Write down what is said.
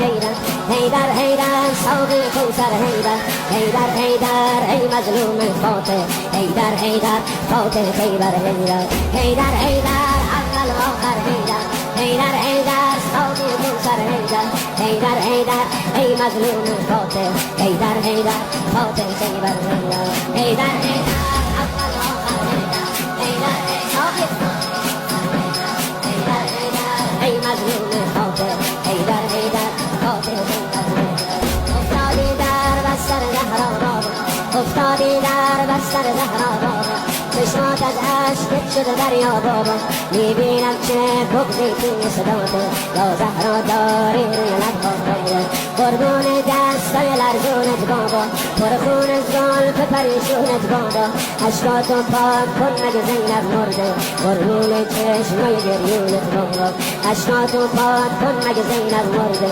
هیدر هیدر هیدر ساقی کوثر هیدر هیدر هیدر ای مظلوم فاتح هیدر هیدر فاتح خیبر هیدر هیدر هیدر اول و آخر هیدر هیدر هیدر ساقی کوثر هیدر هیدر هیدر ای مظلوم فاتح هیدر هیدر فاتح خیبر هیدر هیدر هیدر اول و آخر هیدر هیدر ساقی هیدر هیدر ای مظلوم فاتح هیدر هیدر فاتح خیبر افتادی در بستر زهرا بابا افتادی در بستر زهرا بابا چشمات از عشقت شده دریا بابا میبینم چه بغضی توی صداته یا زهرا داری روی لبها خیره قربون دستای لرزونت بابا پرخون زلف پریشونت بابا اشکاتو پاک کن مگه زینب مرده قربون چشمای گریونت بابا اشکاتو پاک کن مگه زینب مرده